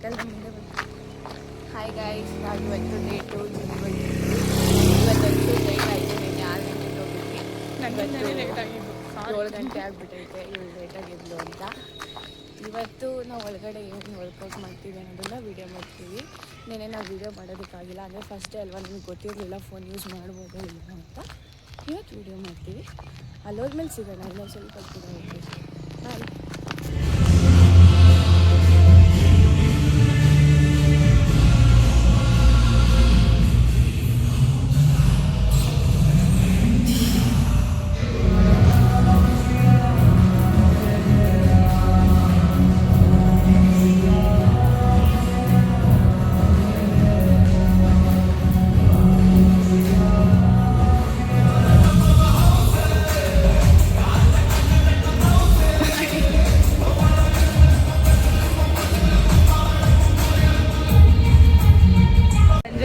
Title ಮುಂದೆ ಬಂತು. Hi guys, ನಾವು ಇವತ್ತು ಡೇ 2 ಜಿಮ್ ಬಂದಿದ್ವಿ. ಇವತ್ತಂತೂ ಲೇಟ್ ಆಯಿತು. ನಿನ್ನೆ 6 ಗಂಟೆಗೆ ಹೋಗಿದ್ವಿ. ನನಗೆ ಲೇಟ್ ಆಗಿದ್ದು 7 ಗಂಟೆ ಆಗಿಬಿಟ್ಟೈತೆ ಇವಳು ಲೇಟಾಗಿದ್ಲು ಅಂತ. ಇವತ್ತು ನಾವು ಒಳಗಡೆ ಏನು ವರ್ಕೌಟ್ ಮಾಡ್ತೀವಿ ಅನ್ನೋದನ್ನ ವೀಡಿಯೋ ಮಾಡ್ತೀವಿ. ನೆನ್ನೆ ನಾವು ವೀಡಿಯೋ ಮಾಡೋದಕ್ಕಾಗಿಲ್ಲ, ಅಂದರೆ ಫಸ್ಟೇ ಅಲ್ವಾ ನಿಮಗೆ ಗೊತ್ತಿರಲಿಲ್ಲ ಫೋನ್ ಯೂಸ್ ಮಾಡ್ಬೋದು ಇಲ್ಲ ಅಂತ. ಇವತ್ತು ವೀಡಿಯೋ ಮಾಡ್ತೀವಿ. ಅಲ್ಲೋದ್ಮೇಲೆ ಸಿಗೋಣ, ಇನ್ನೊಂದು ಸ್ವಲ್ಪ ಕೂಡ ಹೋಗ್ತೀವಿ. ಬಾಯ್.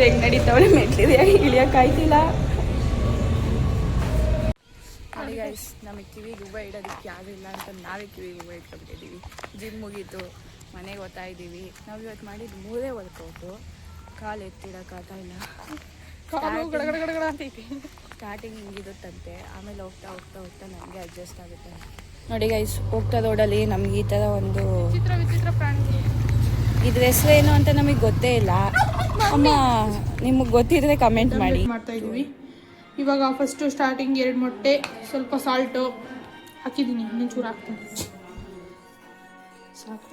ಹೆಂಗೆ ನಡೀತಾವಳೆ ಮೆಟ್ಲಿದೆ ಇಳಿಯೋಕ್ಕಾಯ್ತಿಲ್ಲ. ನೋಡಿ ಗೈಸ್, ನಮಗೆ ಕಿವಿಗೆ ಹೂವು ಇಡೋದಕ್ಕೆ ಯಾರು ಇಲ್ಲ ಅಂತ ನಾವೇ ಕಿವಿಗೆ ಹೂವು ಇಟ್ಕೊಬಿಟ್ಟಿದ್ದೀವಿ. ಜಿಮ್ ಮುಗೀತು, ಮನೆಗೆ ಓದ್ತಾ ಇದ್ದೀವಿ. ನಾವು ಇವತ್ತು ಮಾಡಿದ್ದು 3 ವರ್ಕೌಟು. ಕಾಲು ಎತ್ತಿಡೋಕ್ಕಾಗ್ತಾ ಇಲ್ಲ. ಸ್ಟಾರ್ಟಿಂಗ್ ಹಿಂಗಿರುತ್ತಂತೆ, ಆಮೇಲೆ ಹೋಗ್ತಾ ಹೋಗ್ತಾ ಹೋಗ್ತಾ ನನಗೆ ಅಡ್ಜಸ್ಟ್ ಆಗುತ್ತೆ. ನೋಡಿ ಗೈಸ್, ಹೋಗ್ತಾ ರೋಡಲ್ಲಿ ನಮ್ಗೆ ಈ ಥರ ಒಂದು ವಿಚಿತ್ರ ಪ್ರಾಣಿ, ಇದ್ರ ಹೆಸರು ಏನು ಅಂತ ನಮಗೆ ಗೊತ್ತೇ ಇಲ್ಲ. ಅಮ್ಮ ನಿಮಗೆ ಗೊತ್ತಿದ್ರೆ ಕಮೆಂಟ್ ಮಾಡಿ. ಮಾಡ್ತಾ ಇದ್ದೀವಿ ಇವಾಗ. ಫಸ್ಟು ಸ್ಟಾರ್ಟಿಂಗ್ 2 ಮೊಟ್ಟೆ, ಸ್ವಲ್ಪ ಸಾಲ್ಟು ಹಾಕಿದ್ದೀನಿ, ಇನ್ನೊಂಚೂರು ಹಾಕ್ತೀನಿ ಸಾಕು.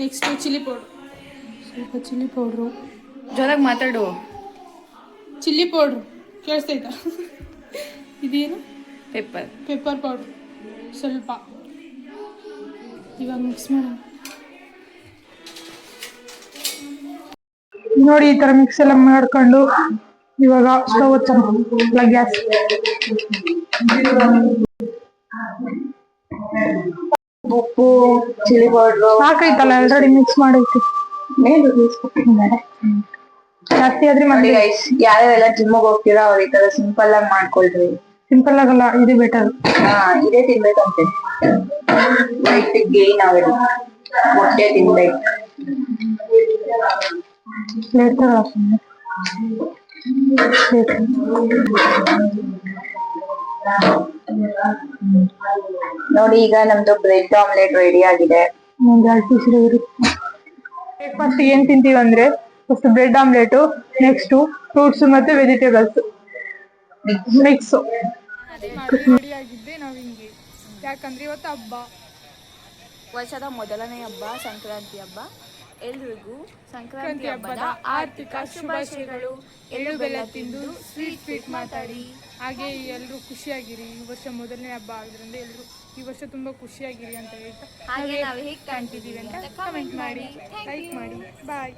ನೆಕ್ಸ್ಟು ಚಿಲ್ಲಿ ಪೌಡ್ರು, ಸ್ವಲ್ಪ ಚಿಲ್ಲಿ ಪೌಡ್ರು. ಜೋರಾಗಿ ಮಾತಾಡು. ಚಿಲ್ಲಿ ಪೌಡ್ರು ಕೇಳಿಸ್ತೈತಾ? ಇದೇನು? ಪೆಪ್ಪರ್ ಪೌಡ್ರು ಸ್ವಲ್ಪ. ಇವಾಗ ಮಿಕ್ಸ್ ಮಾಡೋಣ. ನೋಡಿ, ಈ ತರ ಮಿಕ್ಸ್ ಎಲ್ಲ ಮಾಡ್ಕೊಂಡು ಇವಾಗ ಸ್ಟವ್ ಹಚ್ಚೋಣ. ಗ್ಯಾಸ್ ಉಪ್ಪು, ಚಿಲ್ಲಿ ಪೌಡ್ರು ಹಾಕೈತಲ್ಲ, ಆಲ್ರೆಡಿ ಮಿಕ್ಸ್ ಮಾಡೈತಿ. ಜಾಸ್ತಿ ಆದ್ರೆ ಮಾಡಿ ಗೈಸ್, ಯಾರ್ಯಾರೆಲ್ಲ ಜಿಮ್ಗೆ ಹೋಗ್ತೀರಾ ಅವ್ರು ಈ ತರ ಸಿಂಪಲ್ ಆಗಿ ಮಾಡ್ಕೊಳ್ರಿ. ಸಿಂಪಲ್ ಆಗಲ್ಲ, ಇದು ಬೆಟರ್. ಇದೇ ತಿನ್ಬೇಕಂತೆ, ವೈಟ್ ಗೇನ್ ಆಗೋದು. ಮೊಟ್ಟೆ ತಿನ್ಬೇಕು. ನೋಡಿ, ಈಗ ನಮ್ದು ಬ್ರೆಡ್ ಆಮ್ಲೆಟ್ ರೆಡಿ ಆಗಿದೆ. ಬ್ರೇಕ್ಫಾಸ್ಟ್ ಏನ್ ತಿಂತೀವಿ ಅಂದ್ರೆ first bread omelette, next fruits ಮತ್ತೆ ವೆಜಿಟೇಬಲ್ಸ್ ಮಿಕ್ಸ್ ರೆಡಿ ಆಗಿದ್ದೆ ನಾವು ಹಿಂಗೆ. ಯಾಕಂದ್ರೆ ಇವತ್ತು ಹಬ್ಬ, ವರ್ಷದ ಮೊದಲನೇ ಹಬ್ಬ, ಸಂಕ್ರಾಂತಿ ಹಬ್ಬ. ಎಲ್ರಿಗೂ ಸಂಕ್ರಾಂತಿ ಹಬ್ಬದ ಆರ್ಥಿಕ ಶುಭಾಶಯಗಳು. ಎಳ್ಳು ಬೆಲ್ಲ ತಿಂದು ಸ್ವೀಟ್ ಮಾತಾಡಿ, ಹಾಗೆ ಎಲ್ಲರೂ ಖುಷಿಯಾಗಿರಿ. ಈ ವರ್ಷ ಮೊದಲನೇ ಹಬ್ಬ ಆಗಿದ್ರಿಂದ ಎಲ್ಲರೂ ಈ ವರ್ಷ ತುಂಬಾ ಖುಷಿಯಾಗಿರಿ ಅಂತ ಹೇಳ್ತಾ, ಹಾಗೆ ನಾವು ಹೇಗೆ ಕಾಣ್ತಿದ್ದೀವಿ ಅಂತ ಕಮೆಂಟ್ ಮಾಡಿ, ಲೈಕ್ ಮಾಡಿ. ಬಾಯ್.